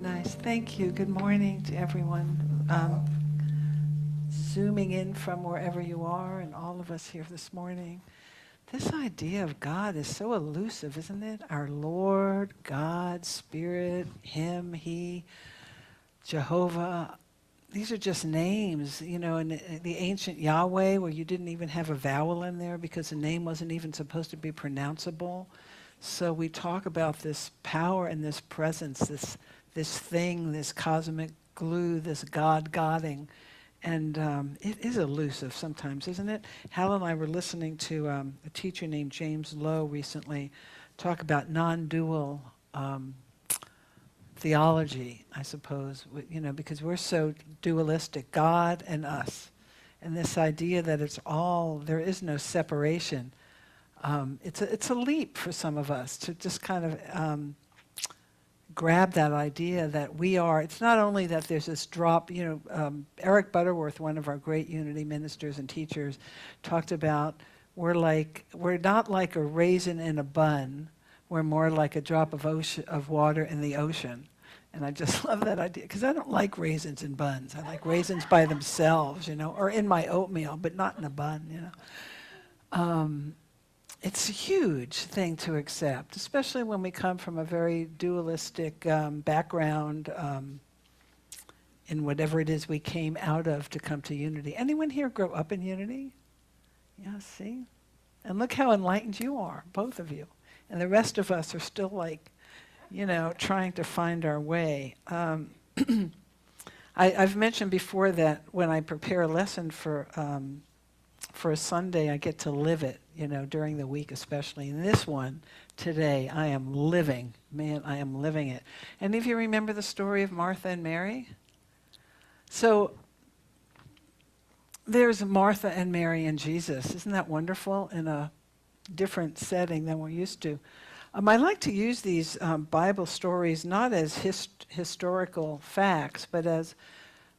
Nice. Thank you. Good morning to everyone. Zooming in from wherever you are, and all of us here this morning. This idea of God is so elusive, isn't it? Our Lord, God, Spirit, Him, He, Jehovah. These are just names, in the ancient Yahweh, where you didn't even have a vowel in there because the name wasn't even supposed to be pronounceable. So we talk about this power and this presence, this thing, this cosmic glue, this God-godding. And it is elusive sometimes, isn't it? Hal and I were listening to a teacher named James Lowe recently talk about non-dual theology, I suppose, because we're so dualistic, God and us. And this idea that there is no separation. It's a leap for some of us to just kind of grab that idea that it's not only that there's this drop, Eric Butterworth, one of our great unity ministers and teachers, talked about we're not like a raisin in a bun, we're more like a drop of water in the ocean. And I just love that idea, because I don't like raisins in buns. I like raisins by themselves, or in my oatmeal, but not in a bun, It's a huge thing to accept, especially when we come from a very dualistic background in whatever it is we came out of to come to unity. Anyone here grow up in unity? Yeah, see? And look how enlightened you are, both of you. And the rest of us are still trying to find our way. I've mentioned before that when I prepare a lesson for a Sunday, I get to live it, during the week especially. And this one, today, I am living it. Any of you remember the story of Martha and Mary? So there's Martha and Mary and Jesus. Isn't that wonderful? In a different setting than we're used to. I like to use these Bible stories not as historical facts, but as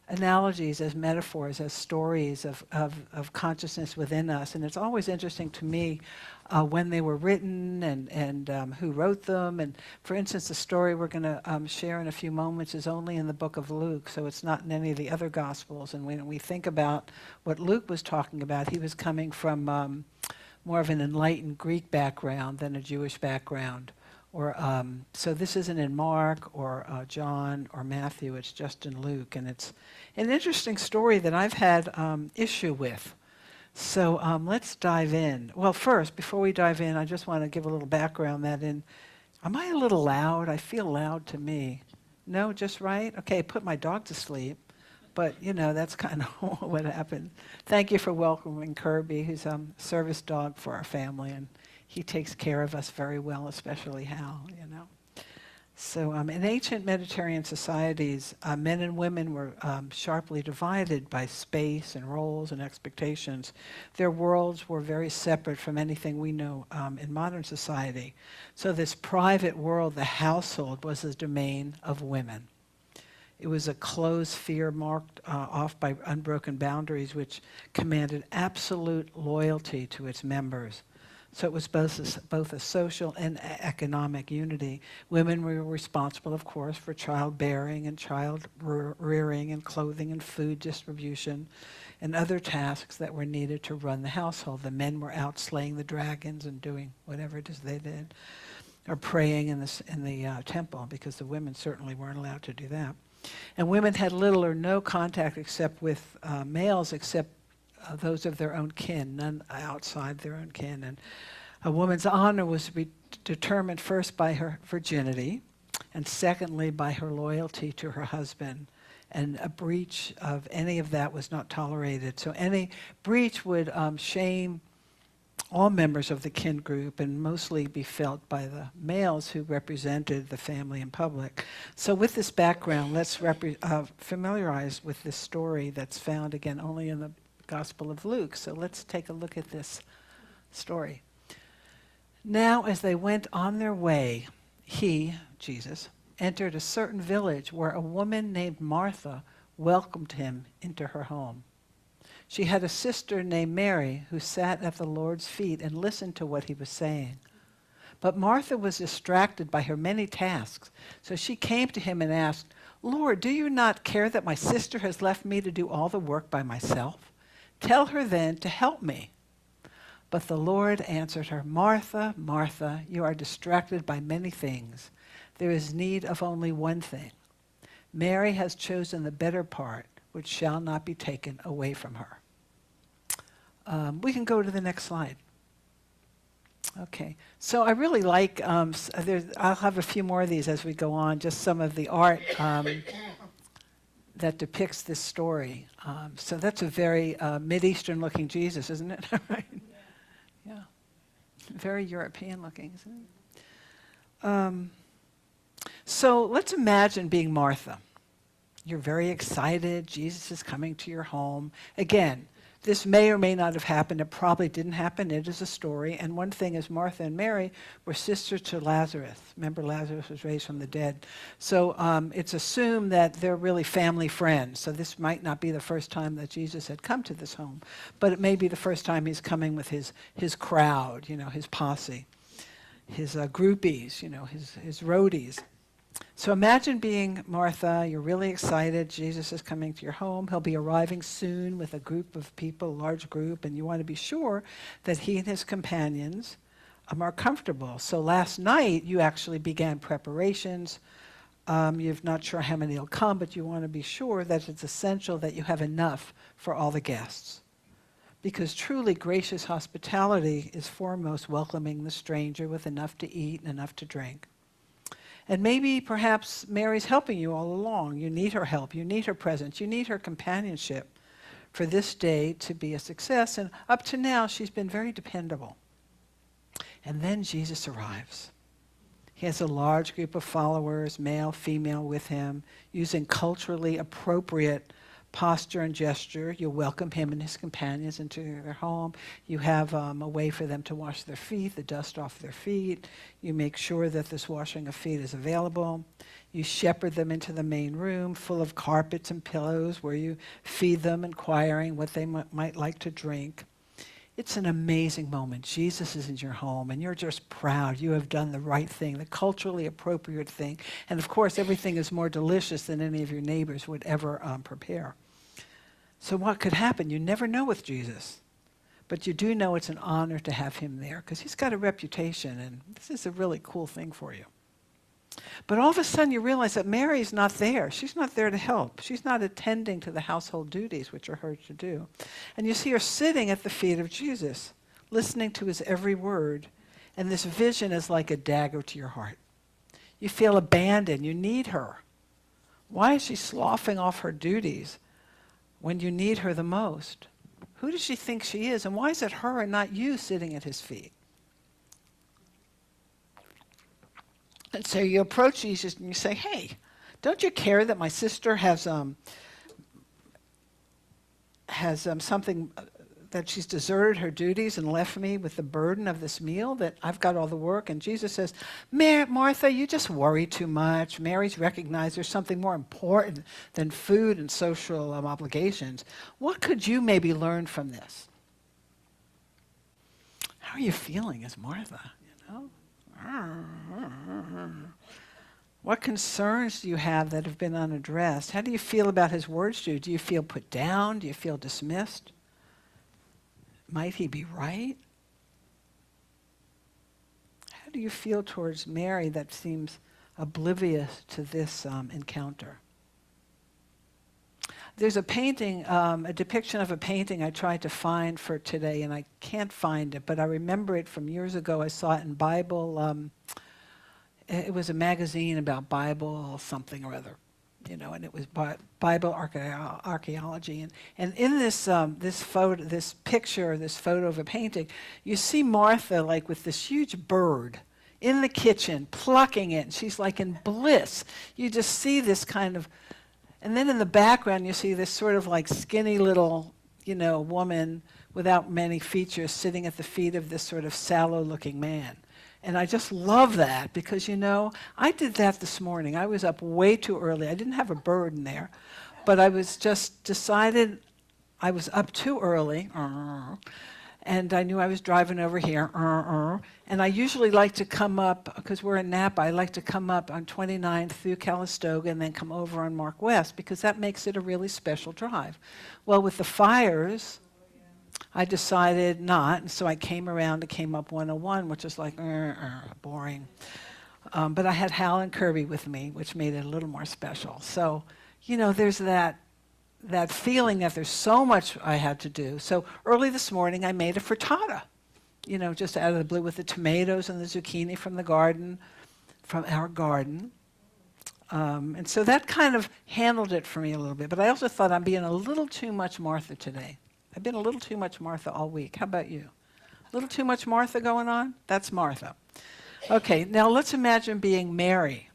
analogies, as metaphors, as stories of consciousness within us. And it's always interesting to me when they were written and who wrote them. And for instance, the story we're going to share in a few moments is only in the book of Luke, so it's not in any of the other Gospels. And when we think about what Luke was talking about, he was coming from more of an enlightened Greek background than a Jewish background. So this isn't in Mark or John or Matthew, it's just in Luke. And it's an interesting story that I've had issue with. So let's dive in. Well, first, before we dive in, I just want to give a little background am I a little loud? I feel loud to me. No, just right? Okay, put my dog to sleep. But, that's kind of what happened. Thank you for welcoming Kirby, who's a service dog for our family, and he takes care of us very well, especially Hal, So in ancient Mediterranean societies, men and women were sharply divided by space and roles and expectations. Their worlds were very separate from anything we know in modern society. So this private world, the household, was the domain of women. It was a closed sphere marked off by unbroken boundaries, which commanded absolute loyalty to its members. So it was both a social and economic unity. Women were responsible, of course, for childbearing and child rearing and clothing and food distribution and other tasks that were needed to run the household. The men were out slaying the dragons and doing whatever it is they did, or praying in the temple, because the women certainly weren't allowed to do that. And women had little or no contact except with males, except those of their own kin, none outside their own kin. And a woman's honor was to be determined first by her virginity, and secondly by her loyalty to her husband. And a breach of any of that was not tolerated. So any breach would shame all members of the kin group, and mostly be felt by the males who represented the family in public. So with this background, let's familiarize with this story that's found, again, only in the Gospel of Luke. So let's take a look at this story. Now, as they went on their way, he, Jesus, entered a certain village where a woman named Martha welcomed him into her home. She had a sister named Mary who sat at the Lord's feet and listened to what he was saying. But Martha was distracted by her many tasks. So she came to him and asked, "Lord, do you not care that my sister has left me to do all the work by myself? Tell her then to help me." But the Lord answered her, "Martha, Martha, you are distracted by many things. There is need of only one thing. Mary has chosen the better part, which shall not be taken away from her." We can go to the next slide. Okay, so I really like, I'll have a few more of these as we go on, just some of the art that depicts this story. So that's a very Mideastern looking Jesus, isn't it? Right? Yeah. Very European looking, isn't it? So let's imagine being Martha. You're very excited. Jesus is coming to your home. Again, this may or may not have happened. It probably didn't happen. It is a story. And one thing is Martha and Mary were sisters to Lazarus. Remember, Lazarus was raised from the dead. So it's assumed that they're really family friends. So this might not be the first time that Jesus had come to this home, but it may be the first time he's coming with his crowd, his posse, his groupies, his roadies. So imagine being Martha. You're really excited. Jesus is coming to your home. He'll be arriving soon with a group of people, a large group, and you want to be sure that he and his companions are comfortable. So last night, you actually began preparations. You're not sure how many will come, but you want to be sure that it's essential that you have enough for all the guests. Because truly gracious hospitality is foremost welcoming the stranger with enough to eat and enough to drink. And maybe, perhaps, Mary's helping you all along. You need her help. You need her presence. You need her companionship for this day to be a success. And up to now, she's been very dependable. And then Jesus arrives. He has a large group of followers, male, female, with him, using culturally appropriate posture and gesture. You welcome him and his companions into their home. You have a way for them to wash their feet, the dust off their feet. You make sure that this washing of feet is available. You shepherd them into the main room full of carpets and pillows where you feed them, inquiring what they might like to drink. It's an amazing moment. Jesus is in your home, and you're just proud. You have done the right thing, the culturally appropriate thing. And of course, everything is more delicious than any of your neighbors would ever prepare. So what could happen? You never know with Jesus. But you do know it's an honor to have him there, because he's got a reputation, and this is a really cool thing for you. But all of a sudden, you realize that Mary's not there. She's not there to help. She's not attending to the household duties, which are hers to do. And you see her sitting at the feet of Jesus, listening to his every word. And this vision is like a dagger to your heart. You feel abandoned. You need her. Why is she sloughing off her duties when you need her the most? Who does she think she is? And why is it her and not you sitting at his feet? And so you approach Jesus and you say, "Hey, don't you care that my sister has something, that she's deserted her duties and left me with the burden of this meal, that I've got all the work?" And Jesus says, "Martha, you just worry too much. Mary's recognized there's something more important than food and social obligations. What could you maybe learn from this?" How are you feeling as Martha, What concerns do you have that have been unaddressed? How do you feel about his words to you? Do you feel put down? Do you feel dismissed? Might he be right? How do you feel towards Mary that seems oblivious to this encounter? There's a painting, a depiction of a painting I tried to find for today, and I can't find it, but I remember it from years ago. I saw it in Bible. It was a magazine about Bible something or other, and it was Bible archaeology. And in this picture of a painting, you see Martha like with this huge bird in the kitchen, plucking it, and she's like in bliss. You just see this kind of. And then in the background, you see this sort of like skinny little, woman without many features sitting at the feet of this sort of sallow-looking man. And I just love that because, I did that this morning. I was up way too early. I didn't have a bird in there, but I was just decided I was up too early. And I knew I was driving over here. And I usually like to come up, because we're in Napa, I like to come up on 29th through Calistoga and then come over on Mark West, because that makes it a really special drive. Well, with the fires, I decided not, and so I came around and came up 101, which is like, boring. But I had Hal and Kirby with me, which made it a little more special. So, there's that feeling that there's so much I had to do. So early this morning, I made a frittata, just out of the blue, with the tomatoes and the zucchini from the garden, from our garden. And so that kind of handled it for me a little bit. But I also thought I'm being a little too much Martha today. I've been a little too much Martha all week. How about you? A little too much Martha going on? That's Martha. Okay, now let's imagine being Mary.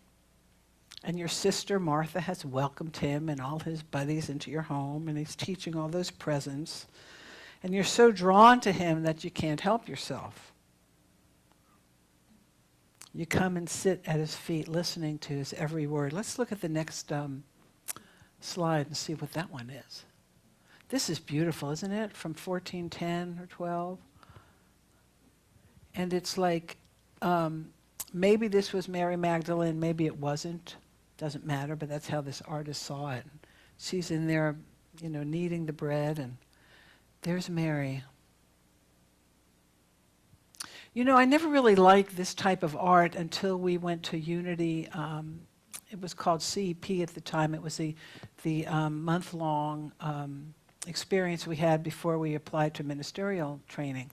And your sister Martha has welcomed him and all his buddies into your home, and he's teaching all those presents. And you're so drawn to him that you can't help yourself. You come and sit at his feet, listening to his every word. Let's look at the next slide and see what that one is. This is beautiful, isn't it? From 1410 or 12. And it's like, maybe this was Mary Magdalene, maybe it wasn't. Doesn't matter, but that's how this artist saw it. She's in there, kneading the bread, and there's Mary. I never really liked this type of art until we went to Unity. It was called CEP at the time. It was the month-long experience we had before we applied to ministerial training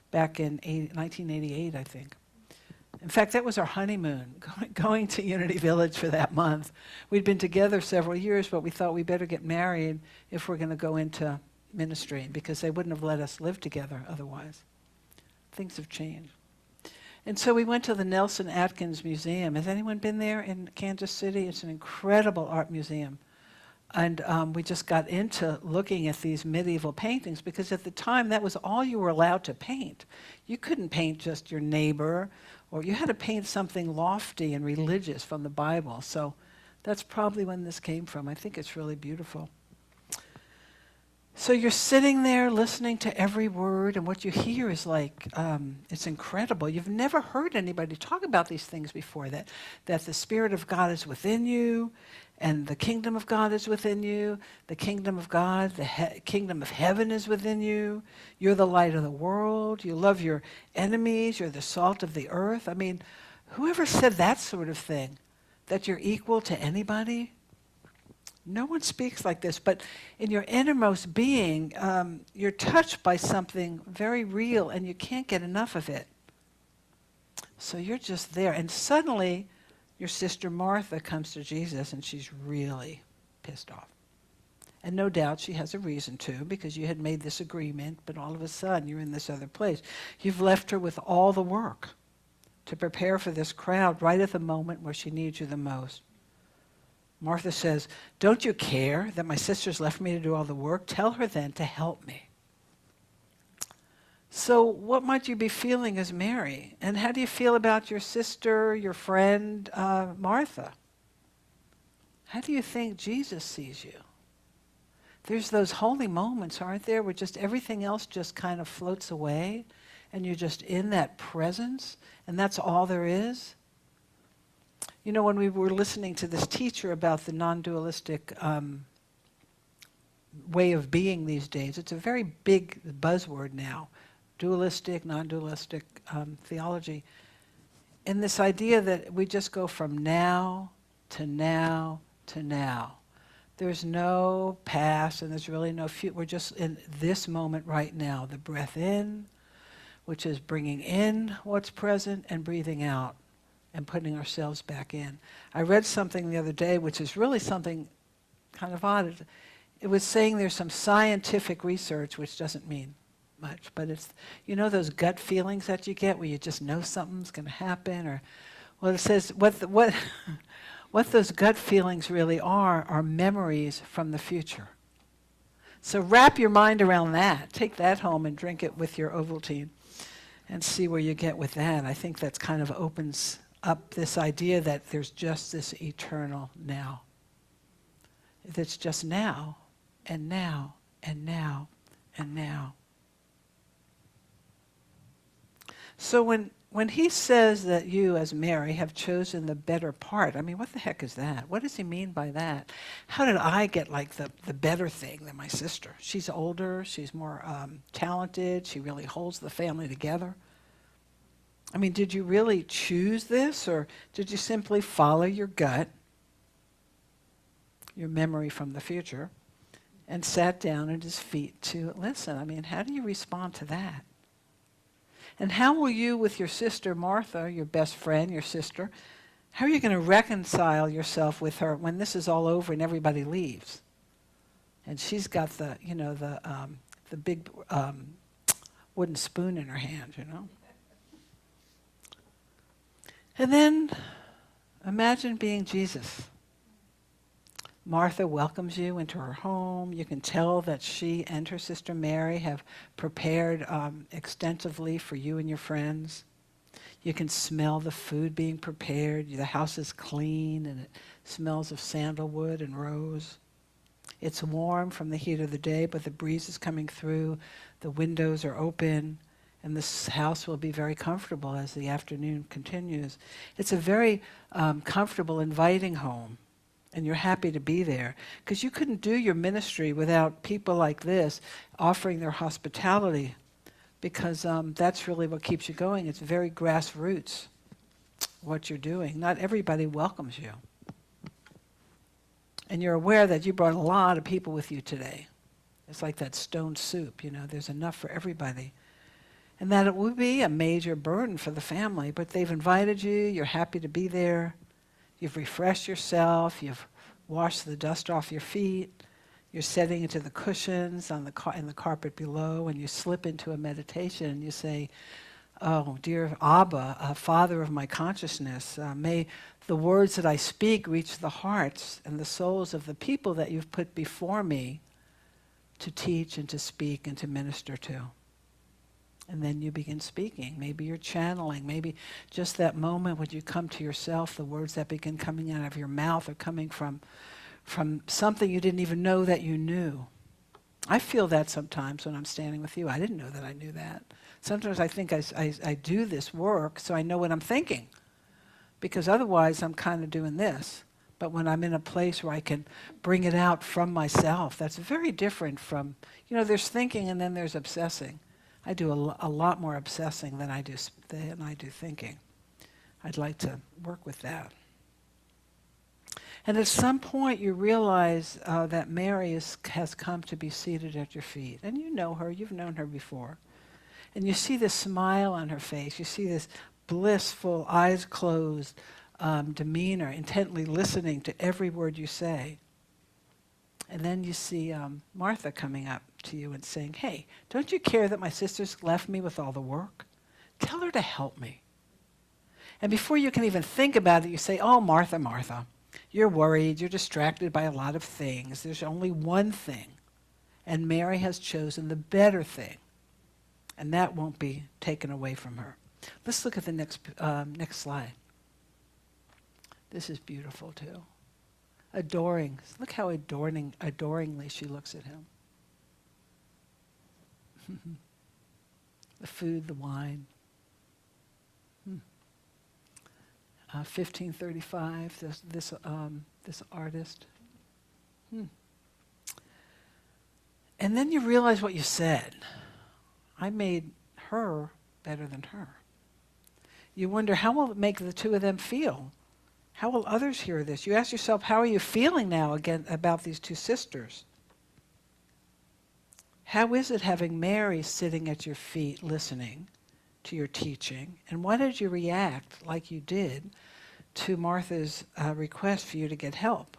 back in 1988, I think. In fact, that was our honeymoon, going to Unity Village for that month. We'd been together several years, but we thought we better get married if we're going to go into ministry, because they wouldn't have let us live together otherwise. Things have changed. And so we went to the Nelson Atkins Museum. Has anyone been there in Kansas City? It's an incredible art museum. And we just got into looking at these medieval paintings, because at the time that was all you were allowed to paint. You couldn't paint just your neighbor, or you had to paint something lofty and religious from the Bible. So that's probably when this came from. I think it's really beautiful. So you're sitting there listening to every word, and what you hear is like, it's incredible. You've never heard anybody talk about these things before, that the Spirit of God is within you, and the kingdom of God is within you, the kingdom of God, the kingdom of heaven is within you, you're the light of the world, you love your enemies, you're the salt of the earth. I mean, whoever said that sort of thing, that you're equal to anybody? No one speaks like this, but in your innermost being, you're touched by something very real, and you can't get enough of it. So you're just there, and suddenly your sister Martha comes to Jesus, and she's really pissed off. And no doubt she has a reason to, because you had made this agreement, but all of a sudden you're in this other place. You've left her with all the work to prepare for this crowd right at the moment where she needs you the most. Martha says, "Don't you care that my sister's left me to do all the work? Tell her then to help me." So what might you be feeling as Mary? And how do you feel about your sister, your friend, Martha? How do you think Jesus sees you? There's those holy moments, aren't there, where just everything else just kind of floats away, and you're just in that presence, and that's all there is? When we were listening to this teacher about the non-dualistic way of being these days, it's a very big buzzword now. Dualistic, non-dualistic theology. And this idea that we just go from now to now to now. There's no past, and there's really no future. We're just in this moment right now. The breath in, which is bringing in what's present, and breathing out and putting ourselves back in. I read something the other day, which is really something kind of odd. It was saying there's some scientific research, which doesn't mean much, but it's, those gut feelings that you get where you just know something's going to happen, or, well, it says what those gut feelings really are memories from the future. So wrap your mind around that. Take that home and drink it with your Ovaltine and see where you get with that. I think that's kind of opens up this idea that there's just this eternal now. That's just now, and now, and now, and now. So when he says that you, as Mary, have chosen the better part, I mean, what the heck is that? What does he mean by that? How did I get like the better thing than my sister? She's older, she's more talented, she really holds the family together. I mean, did you really choose this, or did you simply follow your gut, your memory from the future, and sat down at his feet to listen? I mean, how do you respond to that? And how will you, with your sister Martha, your best friend, your sister, how are you going to reconcile yourself with her when this is all over and everybody leaves? And she's got the, the big wooden spoon in her hand, And then imagine being Jesus. Martha welcomes you into her home. You can tell that she and her sister Mary have prepared extensively for you and your friends. You can smell the food being prepared. The house is clean and it smells of sandalwood and rose. It's warm from the heat of the day, but the breeze is coming through. The windows are open, and this house will be very comfortable as the afternoon continues. It's a very comfortable, inviting home. And you're happy to be there. Because you couldn't do your ministry without people like this offering their hospitality. Because that's really what keeps you going. It's very grassroots, what you're doing. Not everybody welcomes you. And you're aware that you brought a lot of people with you today. It's like that stone soup, there's enough for everybody. And that it would be a major burden for the family. But they've invited you, you're happy to be there. You've refreshed yourself, you've washed the dust off your feet, you're setting into the cushions in the carpet below, and you slip into a meditation and you say, oh, dear Abba, Father of my consciousness, may the words that I speak reach the hearts and the souls of the people that you've put before me to teach and to speak and to minister to. And then you begin speaking. Maybe you're channeling. Maybe just that moment when you come to yourself, the words that begin coming out of your mouth are coming from something you didn't even know that you knew. I feel that sometimes when I'm standing with you. I didn't know that I knew that. Sometimes I think I do this work so I know what I'm thinking. Because otherwise I'm kind of doing this. But when I'm in a place where I can bring it out from myself, that's very different from, there's thinking and then there's obsessing. I do a lot more obsessing than I do thinking. I'd like to work with that. And at some point you realize that Mary has come to be seated at your feet. And you know her, you've known her before. And you see this smile on her face. You see this blissful, eyes closed demeanor, intently listening to every word you say. And then you see Martha coming up to you and saying, hey, don't you care that my sister's left me with all the work? Tell her to help me. And before you can even think about it, you say, oh, Martha, Martha, you're worried, you're distracted by a lot of things. There's only one thing. And Mary has chosen the better thing. And that won't be taken away from her. Let's look at the next slide. This is beautiful too. Adoring. Look how adoringly she looks at him. The food, the wine. 1535, this artist. And then you realize what you said. I made her better than her. You wonder, how will it make the two of them feel? How will others hear this? You ask yourself, how are you feeling now again about these two sisters? How is it having Mary sitting at your feet listening to your teaching? And why did you react like you did to Martha's request for you to get help?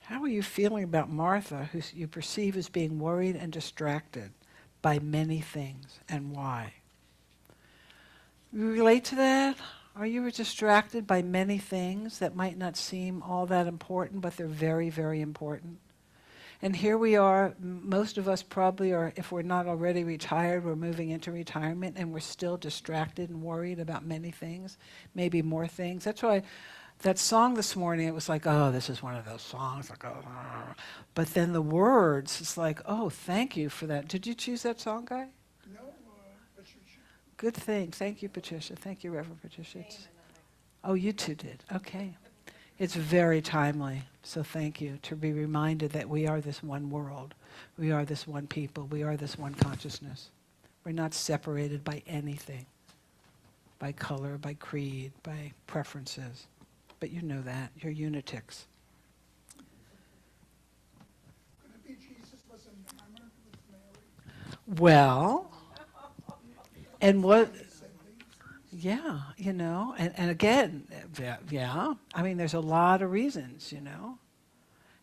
How are you feeling about Martha, who you perceive as being worried and distracted by many things, and why? You relate to that? Are you distracted by many things that might not seem all that important, but they're very, very important? And here we are, most of us probably are, if we're not already retired, we're moving into retirement, and we're still distracted and worried about many things, maybe more things. That's why that song this morning, it was like, oh, this is one of those songs, like, oh. But then the words, it's like, oh, thank you for that. Did you choose that song, Guy? No, good thing. Thank you, Patricia. Thank you, Reverend Patricia. Oh, you two did. Okay. It's very timely. So thank you to be reminded that we are this one world. We are this one people. We are this one consciousness. We're not separated by anything, by color, by creed, by preferences. But you know that. You're unitics. Could it be Jesus was enamored with Mary? Well, and what... Yeah, and again, yeah, I mean, there's a lot of reasons,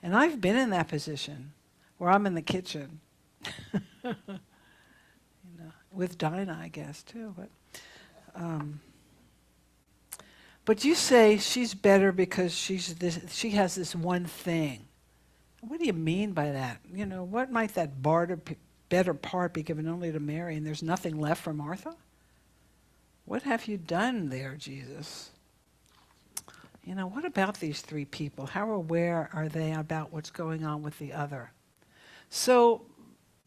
And I've been in that position where I'm in the kitchen, with Dinah, I guess, too. But you say she's better because she has this one thing. What do you mean by that? What might that better part be given only to Mary and there's nothing left for Martha? What have you done there, Jesus? What about these three people? How aware are they about what's going on with the other? So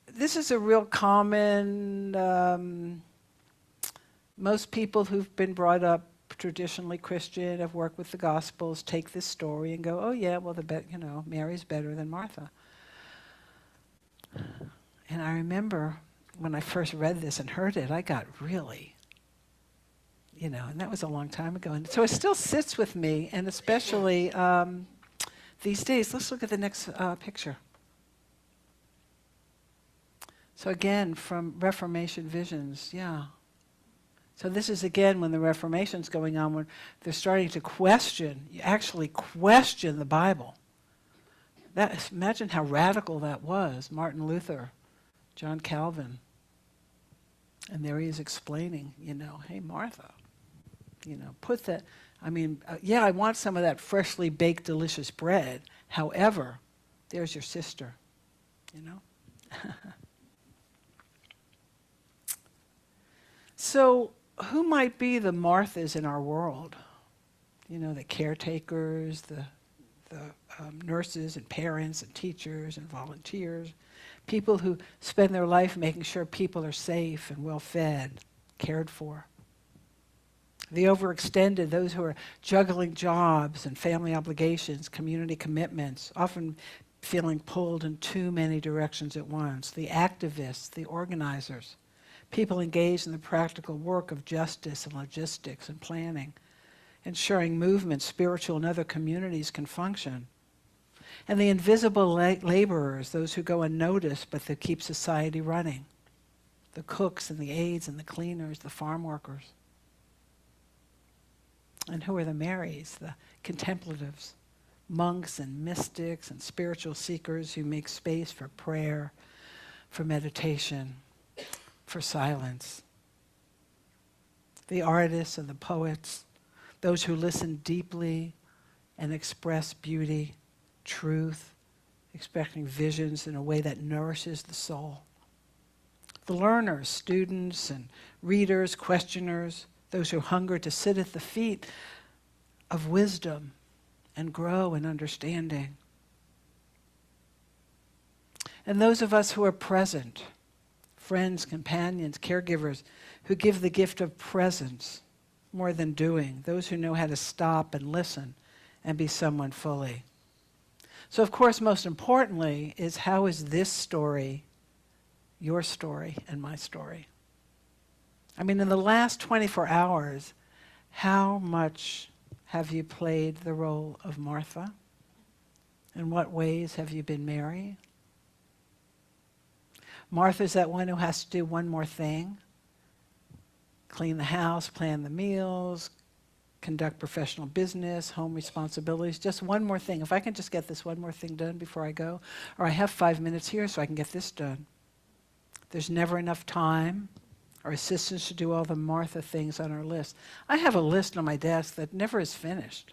this is a real common, most people who've been brought up traditionally Christian, have worked with the Gospels, take this story and go, oh yeah, well, Mary's better than Martha. And I remember when I first read this and heard it, I got really... and that was a long time ago. And so it still sits with me, and especially these days. Let's look at the next picture. So again, from Reformation visions, yeah. So this is again when the Reformation's going on, when they're starting to actually question the Bible. Imagine how radical that was. Martin Luther, John Calvin. And there he is explaining, hey, Martha, put that, I want some of that freshly baked, delicious bread. However, there's your sister, So who might be the Marthas in our world? The caretakers, the nurses and parents and teachers and volunteers, people who spend their life making sure people are safe and well fed, cared for. The overextended, those who are juggling jobs and family obligations, community commitments, often feeling pulled in too many directions at once. The activists, the organizers, people engaged in the practical work of justice and logistics and planning, ensuring movements, spiritual and other communities can function. And the invisible laborers, those who go unnoticed but that keep society running. The cooks and the aides and the cleaners, the farm workers. And who are the Marys, the contemplatives, monks and mystics and spiritual seekers who make space for prayer, for meditation, for silence. The artists and the poets, those who listen deeply and express beauty, truth, expecting visions in a way that nourishes the soul. The learners, students and readers, questioners, those who hunger to sit at the feet of wisdom and grow in understanding. And those of us who are present, friends, companions, caregivers, who give the gift of presence more than doing, those who know how to stop and listen and be someone fully. So of course, most importantly, is how is this story your story and my story? In the last 24 hours, how much have you played the role of Martha? In what ways have you been Mary? Martha's that one who has to do one more thing. Clean the house, plan the meals, conduct professional business, home responsibilities, just one more thing. If I can just get this one more thing done before I go, or I have 5 minutes here so I can get this done. There's never enough time. Our assistants should do all the Martha things on our list. I have a list on my desk that never is finished.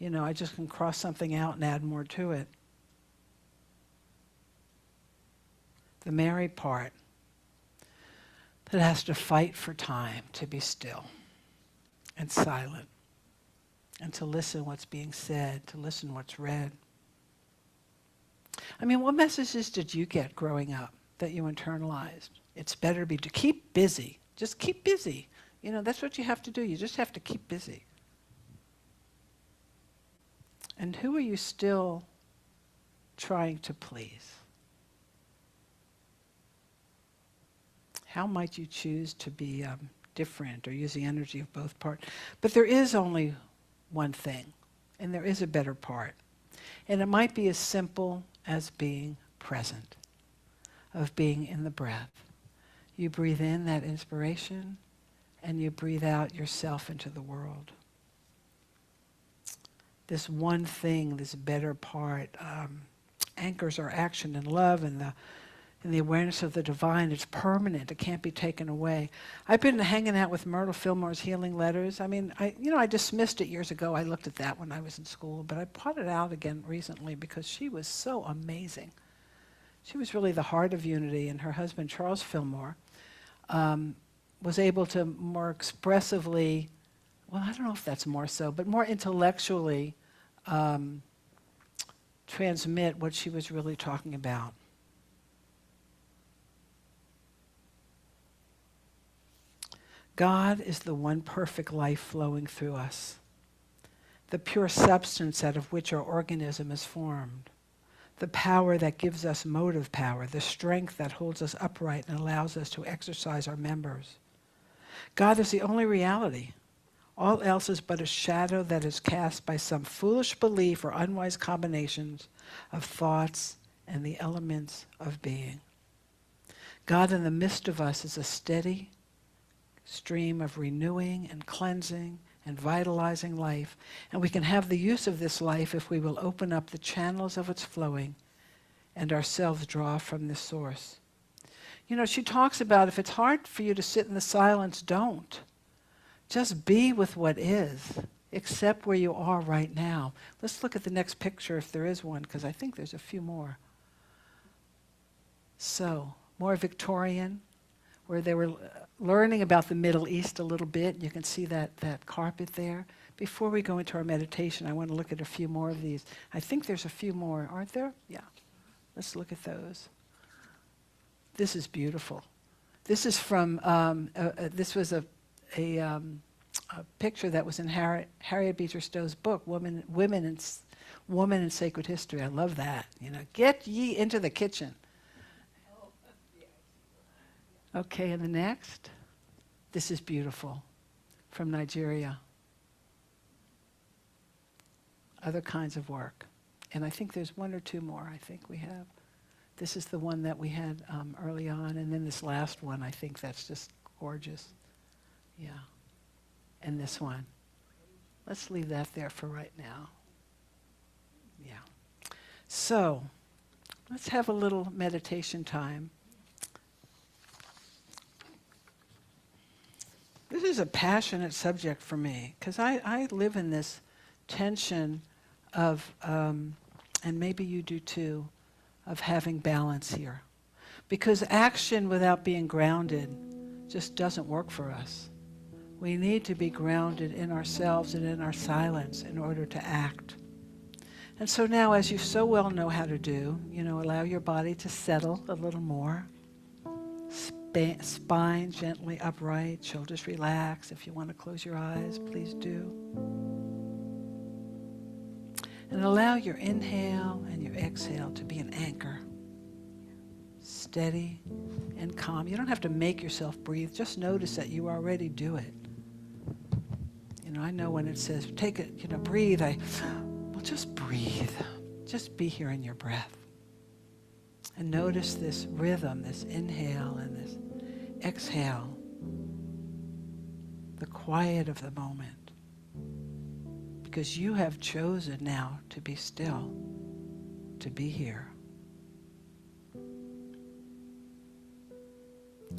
I just can cross something out and add more to it. The Mary part that has to fight for time to be still and silent and to listen what's being said, to listen what's read. What messages did you get growing up that you internalized? It's better to keep busy. Just keep busy. That's what you have to do. You just have to keep busy. And who are you still trying to please? How might you choose to be different or use the energy of both parts? But there is only one thing, and there is a better part. And it might be as simple as being present, of being in the breath. You breathe in that inspiration, and you breathe out yourself into the world. This one thing, this better part, anchors our action in love and the awareness of the divine. It's permanent. It can't be taken away. I've been hanging out with Myrtle Fillmore's Healing Letters. I mean, I dismissed it years ago. I looked at that when I was in school, but I brought it out again recently because she was so amazing. She was really the heart of unity, and her husband, Charles Fillmore, was able to more expressively, well, I don't know if that's more so, but more intellectually transmit what she was really talking about. God is the one perfect life flowing through us, the pure substance out of which our organism is formed, the power that gives us motive power, the strength that holds us upright and allows us to exercise our members. God is the only reality. All else is but a shadow that is cast by some foolish belief or unwise combinations of thoughts and the elements of being. God in the midst of us is a steady stream of renewing and cleansing and vitalizing life, and we can have the use of this life if we will open up the channels of its flowing and ourselves draw from this source. She talks about if it's hard for you to sit in the silence, don't. Just be with what is. Accept where you are right now. Let's look at the next picture if there is one, because I think there's a few more. So, more Victorian, where they were learning about the Middle East a little bit. You can see that carpet there. Before we go into our meditation, I want to look at a few more of these. I think there's a few more, aren't there? Yeah. Let's look at those. This is beautiful. This is from, this was a picture that was in Harriet Beecher Stowe's book, Woman in Sacred History. I love that. Get ye into the kitchen. Okay, and the next. This is beautiful, from Nigeria. Other kinds of work. And I think there's one or two more I think we have. This is the one that we had early on, and then this last one, I think that's just gorgeous. Yeah. And this one. Let's leave that there for right now. Yeah. So, let's have a little meditation time. This is a passionate subject for me, because I live in this tension of, and maybe you do too, of having balance here. Because action without being grounded just doesn't work for us. We need to be grounded in ourselves and in our silence in order to act. And so now, as you so well know how to do, allow your body to settle a little more. Spine gently upright, shoulders relaxed. If you want to close your eyes, please do. And allow your inhale and your exhale to be an anchor. Steady and calm. You don't have to make yourself breathe. Just notice that you already do it. I know when it says, take it, breathe, well, just breathe. Just be here in your breath. And notice this rhythm, this inhale and this exhale, the quiet of the moment, because you have chosen now to be still, to be here.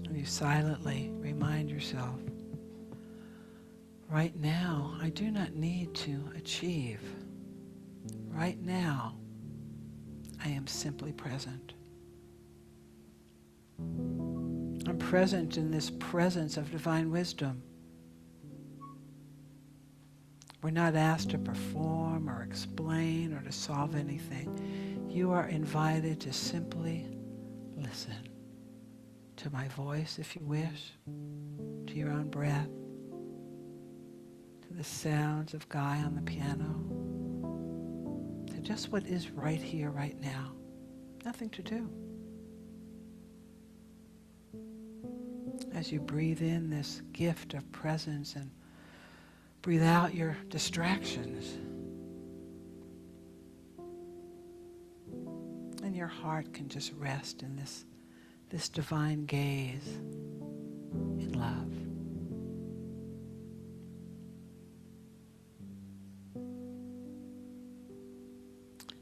And you silently remind yourself, right now, I do not need to achieve. Right now, I am simply present. I'm present in this presence of divine wisdom. We're not asked to perform or explain or to solve anything. You are invited to simply listen, to to my voice if you wish, to your own breath, to the sounds of Guy on the piano, to just what is right here, right now. Nothing to do. As you breathe in this gift of presence and breathe out your distractions, and your heart can just rest in this divine gaze in love.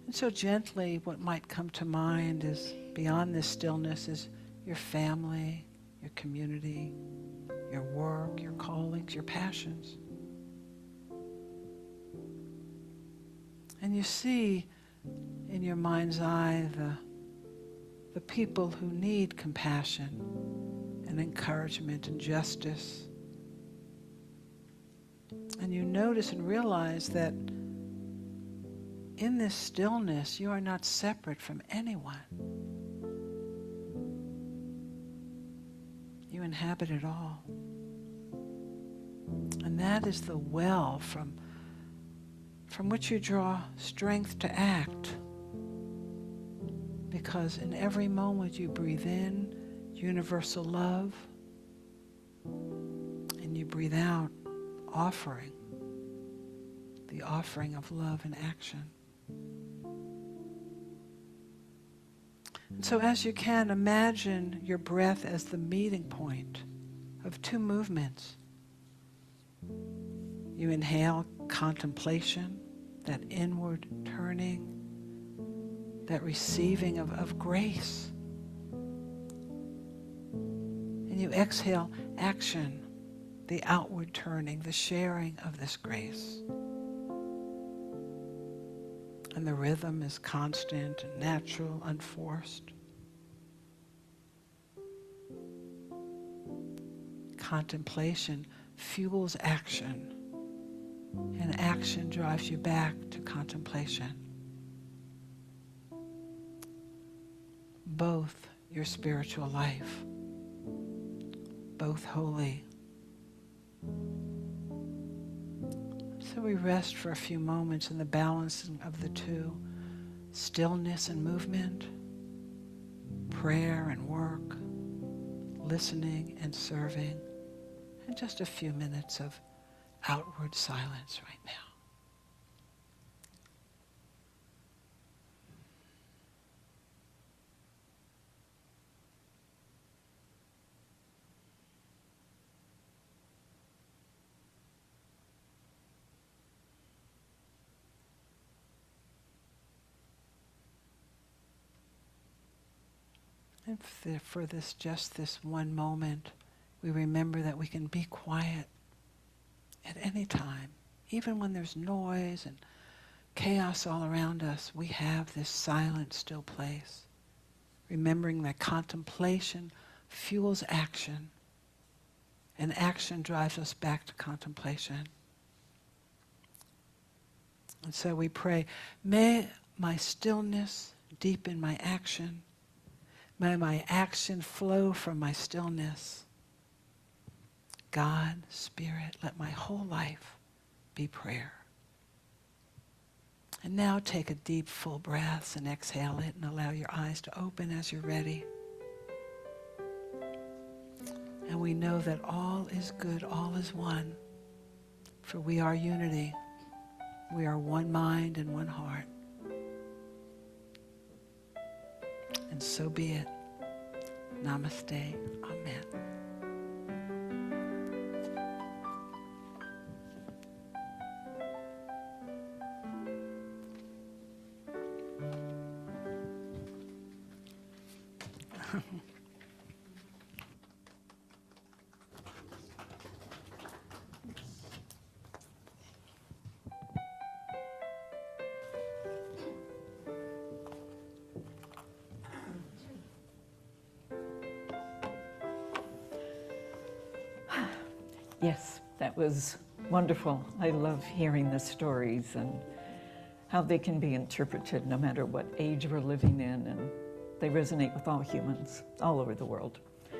And so gently, what might come to mind is, beyond this stillness, is your family, your community, your work, your callings, your passions. And you see in your mind's eye the people who need compassion and encouragement and justice. And you notice and realize that in this stillness, you are not separate from anyone. You inhabit it all. And that is the well from which you draw strength to act. Because in every moment you breathe in universal love, and you breathe out offering, the offering of love in action. And so as you can, imagine your breath as the meeting point of two movements. You inhale contemplation, that inward turning, that receiving of grace. And you exhale action, the outward turning, the sharing of this grace. And the rhythm is constant and natural, unforced. Contemplation fuels action, and action drives you back to contemplation. Both your spiritual life, both holy. So we rest for a few moments in the balancing of the two, stillness and movement, prayer and work, listening and serving, and just a few minutes of outward silence right now. And for just this one moment, we remember that we can be quiet at any time. Even when there's noise and chaos all around us, we have this silent, still place. Remembering that contemplation fuels action, and action drives us back to contemplation. And so we pray, may my stillness deepen my action. May my action flow from my stillness. God, Spirit, let my whole life be prayer. And now take a deep, full breath and exhale it, and allow your eyes to open as you're ready. And we know that all is good, all is one, for we are unity. We are one mind and one heart. And so be it. Namaste. Amen. Yes, that was wonderful. I love hearing the stories and how they can be interpreted no matter what age we're living in, and they resonate with all humans all over the world.